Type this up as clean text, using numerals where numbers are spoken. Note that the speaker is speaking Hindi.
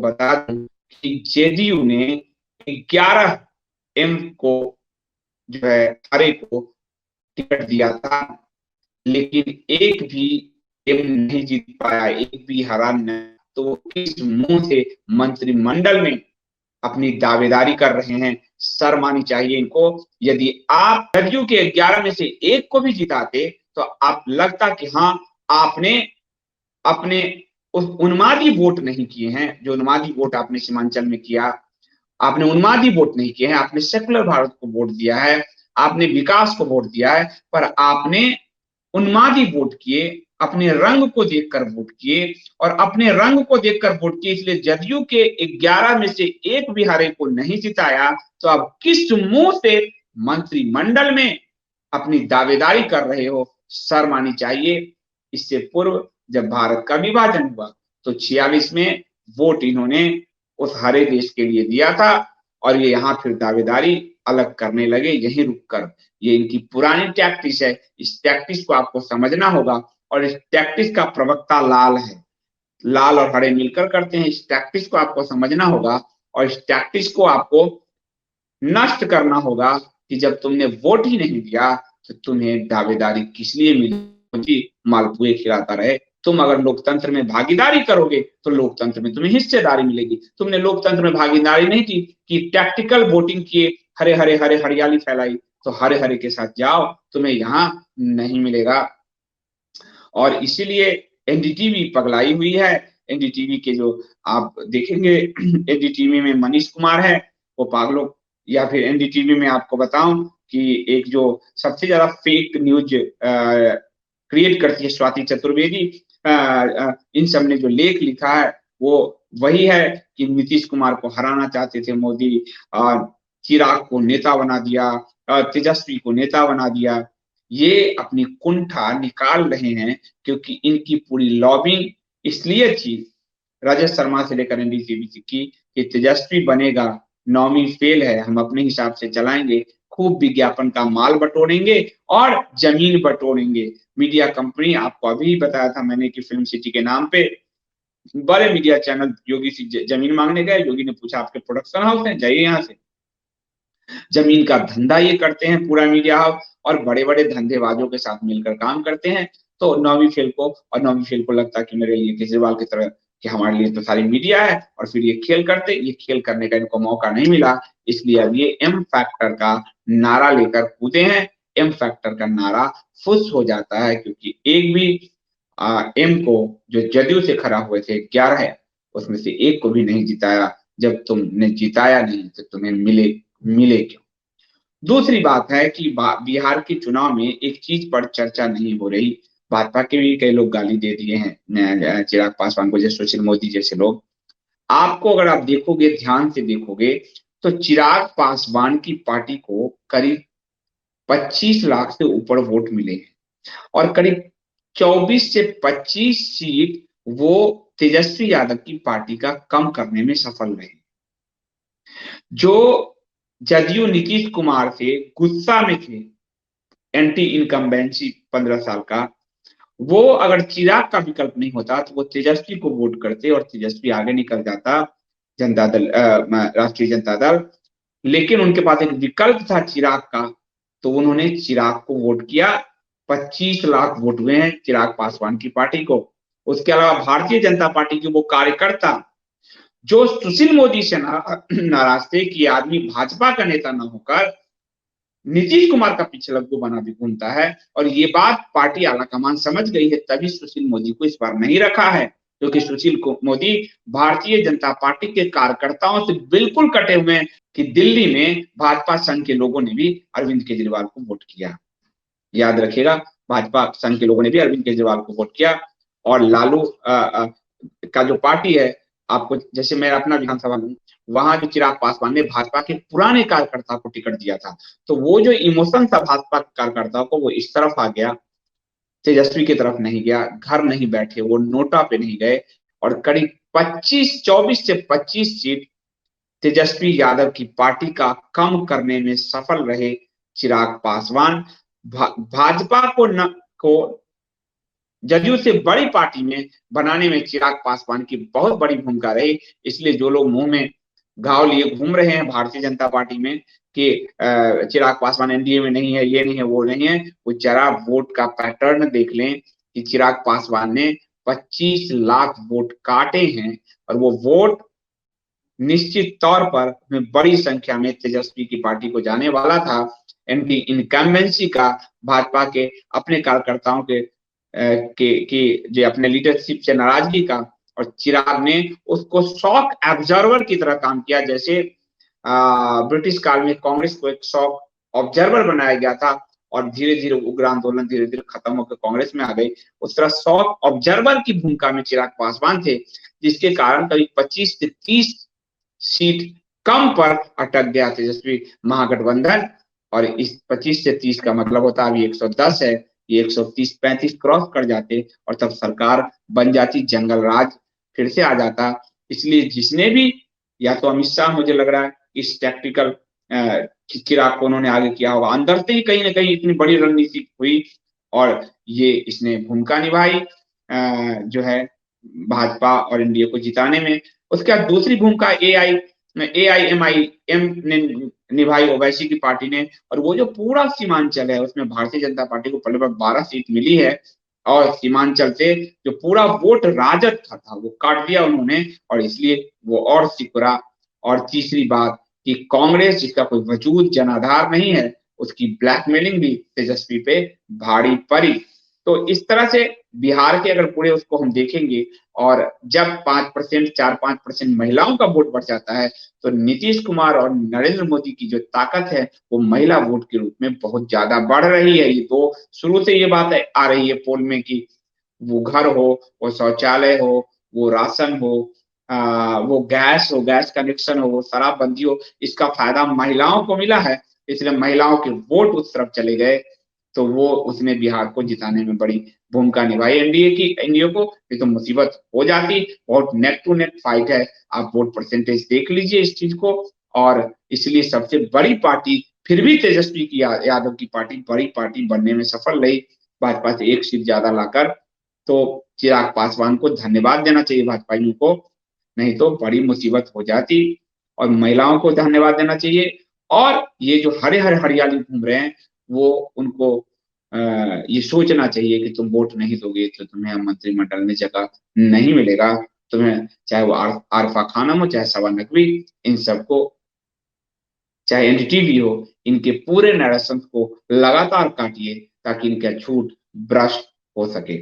बता दूं कि जेडीयू ने 11 एम को जो है हरे को टिकट दिया था, लेकिन एक भी एम नहीं जीत पाया, एक भी हरा नहीं। तो वो किस मुंह से मंत्रिमंडल में अपनी दावेदारी कर रहे हैं, शर्म आनी चाहिए इनको। यदि आप जदयू के 11 में से एक को भी जिताते तो आप लगता कि हाँ, आपने अपने उस उन्मादी वोट नहीं किए हैं, जो उन्मादी वोट आपने सीमांचल में किया, आपने उन्मादी वोट नहीं किए हैं, आपने सेकुलर भारत को वोट दिया है, आपने विकास को वोट दिया है, पर आपने उन्मादी वोट किए, अपने रंग को देखकर वोट किए, और अपने रंग को देखकर वोट किए, इसलिए जदयू के 11 में से एक भी हरे को नहीं जिताया। तो आप किस मुंह से मंत्रिमंडल में अपनी दावेदारी कर रहे हो, शर्म आनी चाहिए। इससे पूर्व जब भारत का विभाजन हुआ तो 46 में वोट इन्होंने उस हरे देश के लिए दिया था, और ये यहाँ फिर दावेदारी अलग करने लगे यहीं रुककर। ये इनकी पुरानी टैक्टिस है, इस टैक्टिस को आपको समझना होगा। और इस टैक्टिस का प्रवक्ता लाल है, लाल और हरे मिलकर करते हैं। इस टैक्टिस को आपको समझना होगा, और इस टैक्टिस को आपको नष्ट करना होगा कि जब तुमने वोट ही नहीं दिया तो तुम्हें दावेदारी किस लिए मिली, मालपुए खिलाता रहे। तुम अगर लोकतंत्र में भागीदारी करोगे तो लोकतंत्र में तुम्हें हिस्सेदारी मिलेगी। तुमने लोकतंत्र में भागीदारी नहीं की कि टैक्टिकल वोटिंग किए, हरे हरे हरे हरियाली फैलाई, तो हरे हरे के साथ जाओ, तुम्हें यहां नहीं मिलेगा। और इसीलिए एनडीटीवी पगलाई हुई है। एनडीटीवी के जो आप देखेंगे, एनडीटीवी में मनीष कुमार है, वो पागलों, या फिर एनडीटीवी में आपको बताऊं कि एक जो सबसे ज्यादा फेक न्यूज क्रिएट करती है स्वाति चतुर्वेदी, इन सब ने जो लेख लिखा है वो वही है कि नीतीश कुमार को हराना चाहते थे मोदी, चिराग को नेता बना दिया, तेजस्वी को नेता बना दिया। ये अपनी कुंठा निकाल रहे हैं क्योंकि इनकी पूरी लॉबिंग इसलिए थी, राजेश शर्मा से लेकर एनडीटीवी की, कि तेजस्वी बनेगा, 9वीं फेल है, हम अपने हिसाब से चलाएंगे, खूब विज्ञापन का माल बटोरेंगे और जमीन बटोरेंगे। मीडिया कंपनी, आपको अभी बताया था मैंने कि फिल्म सिटी के नाम पे बड़े मीडिया चैनल योगी से जमीन मांगने गए। योगी ने पूछा आपके प्रोडक्शन हाउस है, जाइए यहाँ से। जमीन का धंधा ये करते हैं पूरा मीडिया हाउस, और बड़े बड़े धंधेबाजों के साथ मिलकर काम करते हैं। तो 9वीं फेल को लगता कि मेरे लिए केजरीवाल की तरह कि हमारे लिए तो सारी मीडिया है, और फिर ये खेल करते, ये खेल करने का इनको मौका नहीं मिला। इसलिए अब ये एम फैक्टर का नारा लेकर कूदे हैं। एम फैक्टर का नारा फुस हो जाता है क्योंकि एक भी एम को जो जदयू से खड़ा हुए थे 11 है, उसमें से एक को भी नहीं जिताया। जब तुमने जिताया नहीं तो तुम्हें मिले क्यों? दूसरी बात है कि बिहार के चुनाव में एक चीज पर चर्चा नहीं हो रही। भाजपा के भी कई लोग गाली दे दिए हैं चिराग पासवान को, जैसे सुशील मोदी जैसे लोग। आपको अगर आप देखोगे, ध्यान से देखोगे, तो चिराग पासवान की पार्टी को करीब 25 लाख से ऊपर वोट मिले हैं, और करीब 24 से 25 सीट वो तेजस्वी यादव की पार्टी का कम करने में सफल रहे। जो जदयू नीतीश कुमार से गुस्सा में थे, एंटी इनकम्बेंसी 15 साल का, वो अगर चिराग का विकल्प नहीं होता तो वो तेजस्वी को वोट करते और तेजस्वी आगे निकल जाता जनता दल, राष्ट्रीय जनता दल। लेकिन उनके पास एक विकल्प था चिराग का, तो उन्होंने चिराग को वोट किया। 25 लाख वोट हुए हैं चिराग पासवान की पार्टी को। उसके अलावा भारतीय जनता पार्टी के वो कार्यकर्ता जो सुशील मोदी से नाराज थे कि आदमी भाजपा का नेता न होकर नीतीश कुमार का पीछे लग्गू बना भी घूमता है, और ये बात पार्टी आलाकमान समझ गई है, तभी सुशील मोदी को इस बार नहीं रखा है, क्योंकि सुशील मोदी भारतीय जनता पार्टी के कार्यकर्ताओं से बिल्कुल कटे हुए हैं कि दिल्ली में भाजपा संघ के लोगों ने भी अरविंद केजरीवाल को वोट किया। याद रखिएगा, भाजपा संघ के लोगों ने भी अरविंद केजरीवाल को वोट किया। और लालू का जो पार्टी है, आपको जैसे मैं अपना विधानसभा लूं, वहां जो चिराग पासवान ने भाजपा के पुराने कार्यकर्ता को टिकट दिया था, तो वो जो इमोशन था भाजपा कार्यकर्ताओं को, वो इस तरफ आ गया, तेजस्वी की तरफ नहीं गया, घर नहीं बैठे, वो नोटा पे नहीं गए। और करीब 24 से 25 सीट तेजस्वी यादव की पार्टी का कम करने में सफल रहे चिराग पासवान। भाजपा को जदयू से बड़ी पार्टी में बनाने में चिराग पासवान की बहुत बड़ी भूमिका रही। इसलिए जो लोग मुंह में घाव लिए घूम रहे हैं भारतीय जनता पार्टी में कि चिराग पासवान एनडीए में नहीं है, ये नहीं है, वो नहीं है, वो जरा वोट का पैटर्न देख लें कि चिराग पासवान ने 25 लाख वोट काटे हैं और वो वोट निश्चित तौर पर बड़ी संख्या में तेजस्वी की पार्टी को जाने वाला था। एंटी इनकम्बेंसी का, भाजपा के अपने कार्यकर्ताओं के जो अपने लीडरशिप से नाराजगी का, और चिराग ने उसको शॉक एब्जर्वर की तरह काम किया। जैसे ब्रिटिश काल में कांग्रेस को एक शॉक ऑब्जर्वर बनाया गया था और धीरे धीरे उग्र आंदोलन धीरे धीरे खत्म होकर कांग्रेस में आ गई, उस तरह शॉक ऑब्जर्वर की भूमिका में चिराग पासवान थे, जिसके कारण करीब 25 से 30 सीट कम पर अटक गया तेजस्वी महागठबंधन। और इस 25 से 30 का मतलब होता है अभी 110 है, ये 130-35 क्रॉस कर जाते और तब सरकार बन जाती, जंगल राज फिर से आ जाता। इसलिए जिसने भी, या तो अमित शाह मुझे लग रहा है इस टैक्टिकल चिराग को उन्होंने आगे किया होगा, अंदर से ही कहीं ना कहीं इतनी बड़ी रणनीति हुई और ये इसने भूमिका निभाई जो है भाजपा और एनडीए को जिताने में। उसके बाद दूसरी भूमिका एआईएमआईएम ने निभाई, ओवैसी की पार्टी ने, और वो जो पूरा सीमांचल है उसमें भारतीय जनता पार्टी को पहले बार 12 सीट मिली है और सीमांचल से जो पूरा वोट राजद का था वो काट दिया उन्होंने, और इसलिए वो और सिकुड़ा। और तीसरी बात कि कांग्रेस जिसका कोई वजूद जनाधार नहीं है, उसकी ब्लैकमेलिंग भी तेजस्वी पे भारी पड़ी। तो इस तरह से बिहार के अगर पूरे उसको हम देखेंगे, और जब 5% 4-5% महिलाओं का वोट बढ़ जाता है तो नीतीश कुमार और नरेंद्र मोदी की जो ताकत है वो महिला वोट के रूप में बहुत ज्यादा बढ़ रही है। ये तो शुरू से ये बात आ रही है पोल में कि वो घर हो, वो शौचालय हो, वो राशन हो, वो गैस हो, गैस कनेक्शन हो, वो शराबबंदी हो, इसका फायदा महिलाओं को मिला है, इसलिए महिलाओं के वोट उस तरफ चले गए। तो वो उसने बिहार को जिताने में बड़ी भूमिका निभाई एनडीए को। ये तो मुसीबत हो जाती, बहुत नेक टू नेक फाइट है। आप वोट परसेंटेज देख लीजिए इस चीज को। और इसलिए सबसे बड़ी पार्टी फिर भी तेजस्वी की यादव की पार्टी बड़ी पार्टी बनने में सफल रही, भाजपा से एक सीट ज्यादा लाकर। तो चिराग पासवान को धन्यवाद देना चाहिए भाजपाइयों को, नहीं तो बड़ी मुसीबत हो जाती। और महिलाओं को धन्यवाद देना चाहिए। और ये जो हरे हरे हरियाली घूम रहे हैं वो उनको ये सोचना चाहिए कि तुम वोट नहीं दोगे तो तुम्हें मंत्रिमंडल में जगह नहीं मिलेगा। तुम्हें चाहे वो आरफा खानम हो, चाहे सबा नकवी, इन सबको, चाहे एनडीटीवी हो, इनके पूरे नैरेशंस को लगातार काटिए ताकि इनका झूठ भ्रष्ट हो सके।